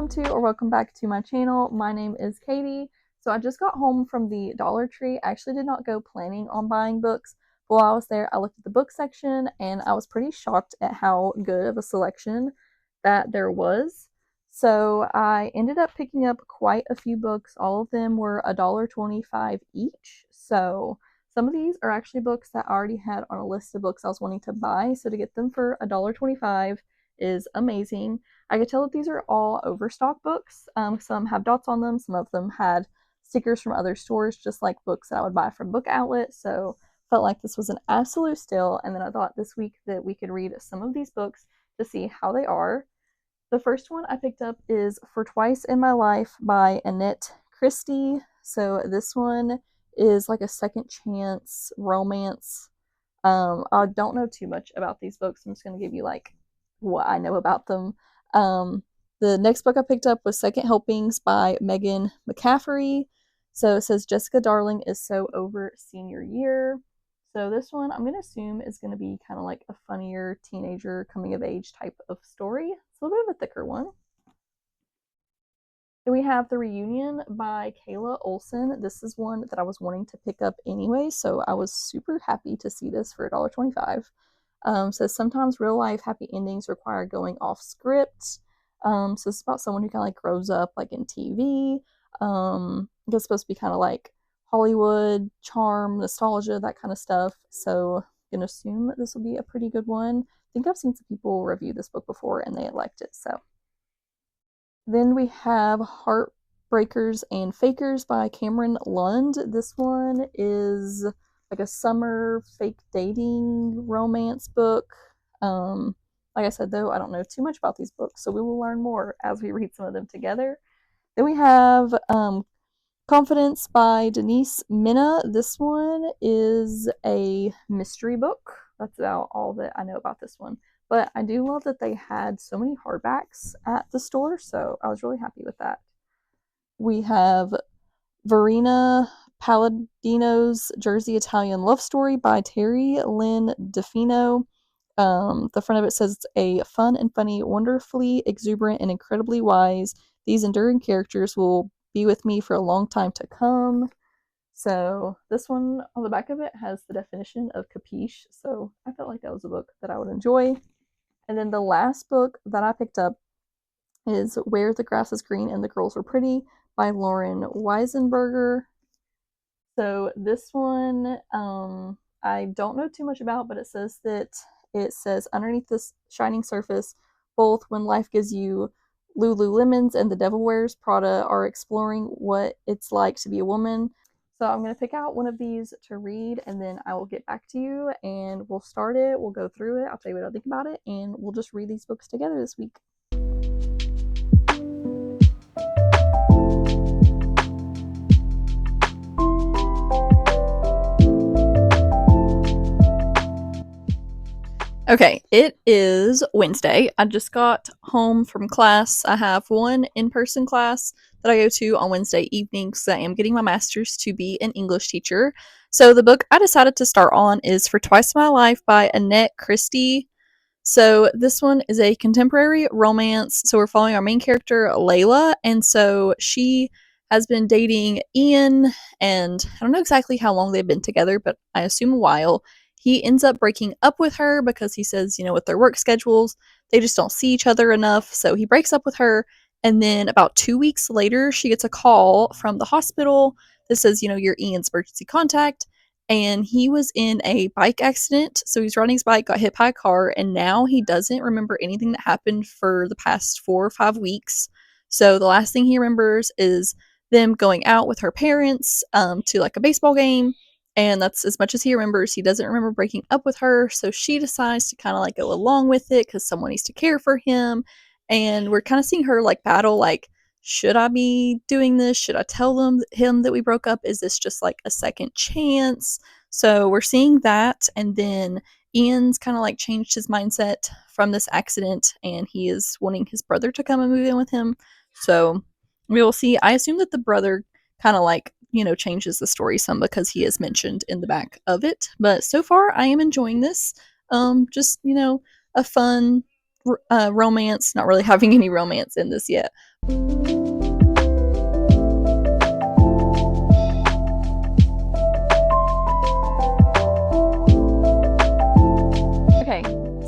welcome back to my channel. My name is Katie. So I just got home from the Dollar Tree. I actually did not go planning on buying books. But while I was there, I looked at the book section and I was pretty shocked at how good of a selection that there was. So I ended up picking up quite a few books. All of them were $1.25 each. So some of these are actually books that I already had on a list of books I was wanting to buy. So to get them for $1.25 is amazing. I could tell that these are all overstock books. Some have dots on them. Some of them had stickers from other stores, just like books that I would buy from Book Outlet. So felt like this was an absolute steal. And then I thought this week that we could read some of these books to see how they are. The first one I picked up is For Twice in My Life by Annette Christie. So this one is like a second chance romance. I don't know too much about these books. I'm just going to give you like what I know about them. Um, the next book I picked up was Second Helpings by Megan McCaffery. So it says Jessica Darling is so over senior year. So this one I'm going to assume is going to be kind of like a funnier teenager coming of age type of story. It's a little bit of a thicker one. Then we have The Reunion by Kayla Olson. This is one that I was wanting to pick up anyway, so I was super happy to see this for $1.25. Says sometimes real life happy endings require going off script. So it's about someone who kind of like grows up like in TV. It's supposed to be kind of like Hollywood charm, nostalgia, that kind of stuff. So I'm gonna assume that this will be a pretty good one. I think I've seen some people review this book before and they liked it. So then we have Heartbreakers and Fakers by Cameron Lund. This one is like a summer fake dating romance book. Like I said, though, I don't know too much about these books, so we will learn more as we read some of them together. Then we have Confidence by Denise Minna. This one is a mystery book. That's about all that I know about this one. But I do love that they had so many hardbacks at the store, so I was really happy with that. We have Verena Palladino's Jersey Italian Love Story by Terry Lynn DeFino. The front of it says it's a fun and funny, wonderfully exuberant, and incredibly wise. These enduring characters will be with me for a long time to come. So this one on the back of it has the definition of capiche. So I felt like that was a book that I would enjoy. And then the last book that I picked up is Where the Grass is Green and the Girls Were Pretty by Lauren Weisenberger. So this one, I don't know too much about, but it says underneath this shining surface, both when life gives you Lululemons and the Devil Wears Prada are exploring what it's like to be a woman. So I'm going to pick out one of these to read and then I will get back to you and we'll start it. We'll go through it. I'll tell you what I think about it and we'll just read these books together this week. Okay, it is Wednesday. I just got home from class. I have one in-person class that I go to on Wednesday evenings. I am getting my master's to be an English teacher. So the book I decided to start on is For Twice in My Life by Annette Christie. So this one is a contemporary romance. So we're following our main character, Layla, and so she has been dating Ian, and I don't know exactly how long they've been together, but I assume a while. He ends up breaking up with her because he says, with their work schedules, they just don't see each other enough. So he breaks up with her. And then about 2 weeks later, she gets a call from the hospital that says, you're Ian's emergency contact. And he was in a bike accident. So he's riding his bike, got hit by a car, and now he doesn't remember anything that happened for the past 4 or 5 weeks. So the last thing he remembers is them going out with her parents to like a baseball game, and that's as much as he remembers. He doesn't remember breaking up with her, so she decides to kind of like go along with it because someone needs to care for him. And we're kind of seeing her like battle, like, should I be doing this? Should I tell him that we broke up? Is this just like a second chance? So we're seeing that, and then Ian's kind of like changed his mindset from this accident, and he is wanting his brother to come and move in with him. So we will see. I assume that the brother kind of like changes the story some because he is mentioned in the back of it. But so far, I am enjoying this. Just a fun romance. Not really having any romance in this yet, Okay,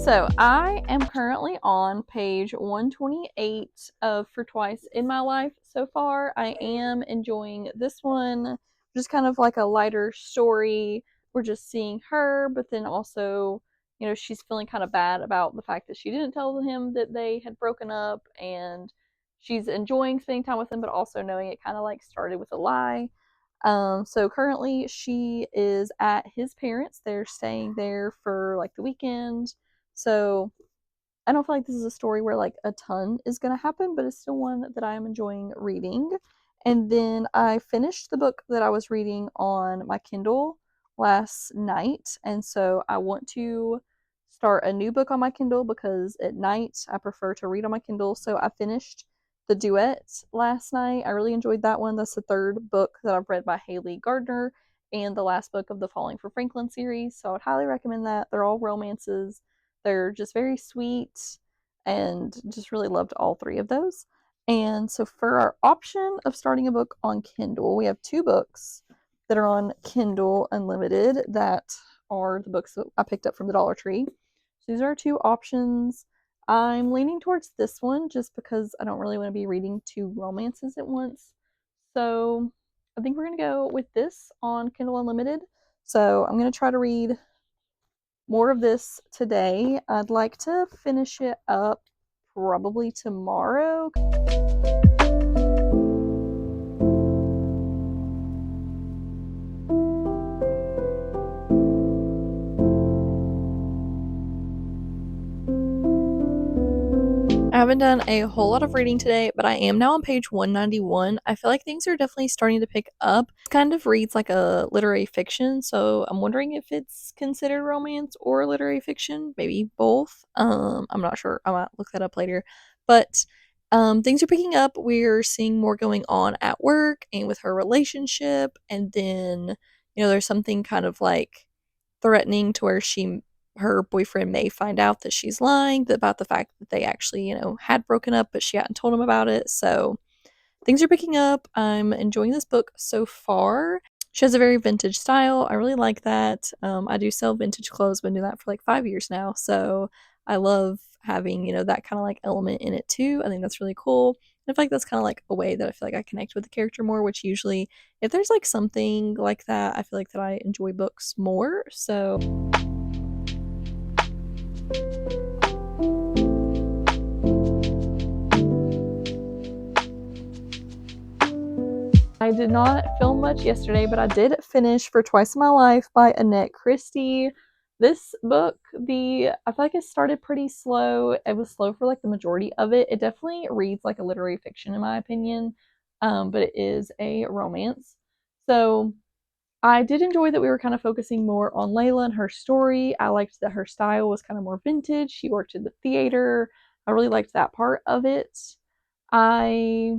so I am currently on page 128 of For Twice in My Life so far. I am enjoying this one, just kind of like a lighter story. We're just seeing her, but then also, she's feeling kind of bad about the fact that she didn't tell him that they had broken up, and she's enjoying spending time with him, but also knowing it kind of like started with a lie. So currently she is at his parents'. They're staying there for like the weekend. So I don't feel like this is a story where like a ton is going to happen, but it's still one that I am enjoying reading. And then I finished the book that I was reading on my Kindle last night. And so I want to start a new book on my Kindle because at night I prefer to read on my Kindle. So I finished The Duet last night. I really enjoyed that one. That's the third book that I've read by Haley Gardner and the last book of the Falling for Franklin series. So I would highly recommend that. They're all romances. They're just very sweet and just really loved all three of those. And so for our option of starting a book on Kindle, we have two books that are on Kindle Unlimited that are the books that I picked up from the Dollar Tree. So these are our two options. I'm leaning towards this one just because I don't really want to be reading two romances at once. So I think we're going to go with this on Kindle Unlimited. So I'm going to try to read more of this today. I'd like to finish it up probably tomorrow. I haven't done a whole lot of reading today, but I am now on page 191. I feel like things are definitely starting to pick up. It kind of reads like a literary fiction, so I'm wondering if it's considered romance or literary fiction, maybe both. I'm not sure. I might look that up later. But things are picking up. We're seeing more going on at work and with her relationship, and then there's something kind of like threatening to where her boyfriend may find out that she's lying about the fact that they actually, had broken up, but she hadn't told him about it. So things are picking up. I'm enjoying this book so far. She has a very vintage style. I really like that. I do sell vintage clothes. Been doing that for like 5 years now. So I love having, that kind of like element in it too. I think that's really cool. I feel like that's kind of like a way that I feel like I connect with the character more, which usually, if there's like something like that, I feel like that I enjoy books more. So I did not film much yesterday, but I did finish For Twice in My Life by Annette Christie. This book, I feel like it started pretty slow. It was slow for like the majority of it. It definitely reads like a literary fiction in my opinion, but it is a romance. So I did enjoy that we were kind of focusing more on Layla and her story. I liked that her style was kind of more vintage. She worked in the theater. I really liked that part of it. I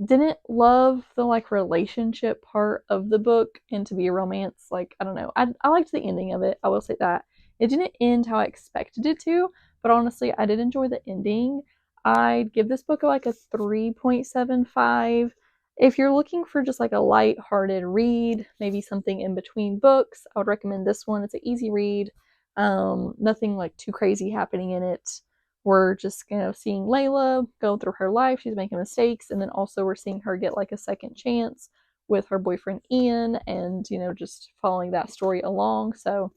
didn't love the like relationship part of the book and to be a romance. Like, I don't know. I liked the ending of it. I will say that. It didn't end how I expected it to, but honestly, I did enjoy the ending. I'd give this book like a 3.75. If you're looking for just like a light-hearted read, maybe something in between books, I would recommend this one. It's an easy read. Nothing like too crazy happening in it. We're just seeing Layla go through her life. She's making mistakes, and then also we're seeing her get like a second chance with her boyfriend Ian, and just following that story along. So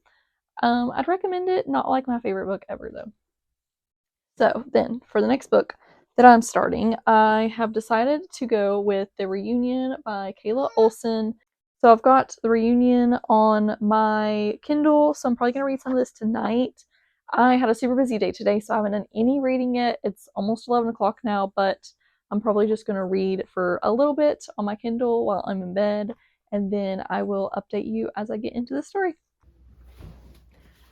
I'd recommend it. Not like my favorite book ever though. So then for the next book that I'm starting, I have decided to go with The Reunion by Kayla Olson. So I've got The Reunion on my Kindle, so I'm probably going to read some of this tonight. I had a super busy day today, so I haven't done any reading yet. It's almost 11 o'clock now, but I'm probably just going to read for a little bit on my Kindle while I'm in bed, and then I will update you as I get into the story.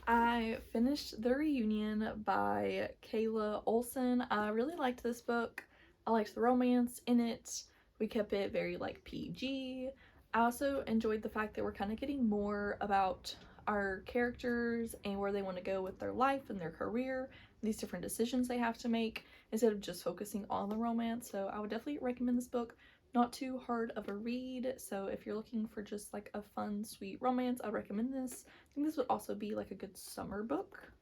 I finished The Reunion by Kayla Olson. I really liked this book. I liked the romance in it. We kept it very like PG. I also enjoyed the fact that we're kind of getting more about our characters and where they want to go with their life and their career. these different decisions they have to make instead of just focusing on the romance. So I would definitely recommend this book. Not too hard of a read, so if you're looking for just like a fun, sweet romance, I would recommend this. I think this would also be like a good summer book.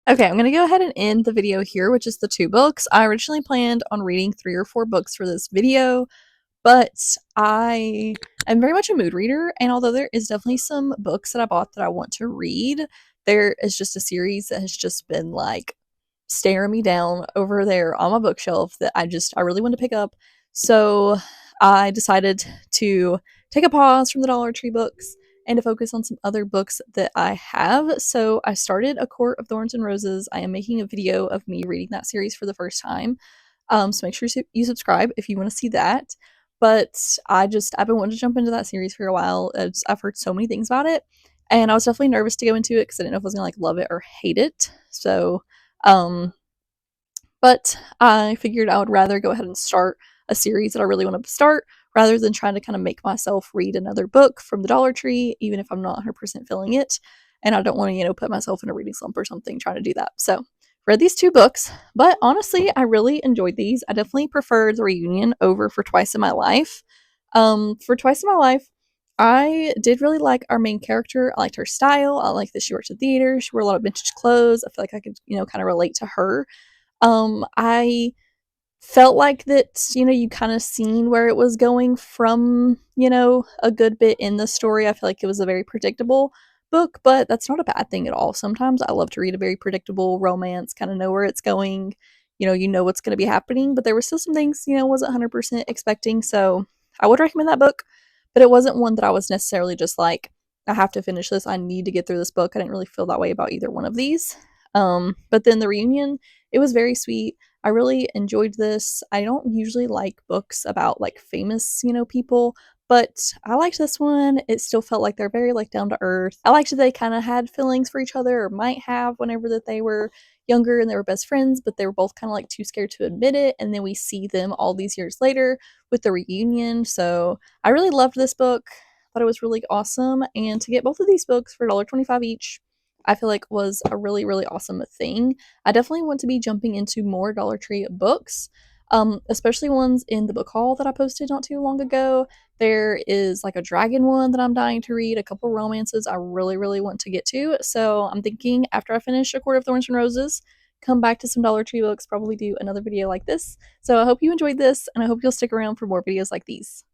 Okay, I'm gonna go ahead and end the video here, which is the 2 books. I originally planned on reading 3 or 4 books for this video, but I am very much a mood reader, and although there is definitely some books that I bought that I want to read, there is just a series that has just been like staring me down over there on my bookshelf that I really want to pick up. So I decided to take a pause from the Dollar Tree books and to focus on some other books that I have. So I started A Court of Thorns and Roses. I am making a video of me reading that series for the first time. So make sure you subscribe if you want to see that. But I've been wanting to jump into that series for a while. I've heard so many things about it, and I was definitely nervous to go into it because I didn't know if I was gonna like love it or hate it. So, um, but I figured I would rather go ahead and start a series that I really want to start rather than trying to kind of make myself read another book from the Dollar Tree, even if I'm not 100% feeling it. And I don't want to, put myself in a reading slump or something trying to do that. So, read these 2 books, but honestly, I really enjoyed these. I definitely prefer The Reunion over For Twice in My Life. For Twice in My Life, I did really like our main character. I liked her style. I like that she works at theater. She wore a lot of vintage clothes. I feel like I could, kind of relate to her. I felt like that, you kind of seen where it was going from, a good bit in the story. I feel like it was a very predictable book, but that's not a bad thing at all. Sometimes I love to read a very predictable romance, kind of know where it's going, you know what's going to be happening, but there were still some things, wasn't 100% expecting. So I would recommend that book, but it wasn't one that I was necessarily just like, I have to finish this. I need to get through this book. I didn't really feel that way about either one of these. But then The Reunion, it was very sweet. I really enjoyed this. I don't usually like books about like famous, people, but I liked this one. It still felt like they're very like down to earth. I liked that they kind of had feelings for each other or might have whenever that they were younger and they were best friends, but they were both kind of like too scared to admit it. And then we see them all these years later with the reunion. So I really loved this book. Thought it was really awesome. And to get both of these books for $1.25 each, I feel like was a really, really awesome thing. I definitely want to be jumping into more Dollar Tree books, especially ones in the book haul that I posted not too long ago. There is like a dragon one that I'm dying to read, a couple romances I really, really want to get to. So I'm thinking after I finish A Court of Thorns and Roses, come back to some Dollar Tree books, probably do another video like this. So I hope you enjoyed this, and I hope you'll stick around for more videos like these.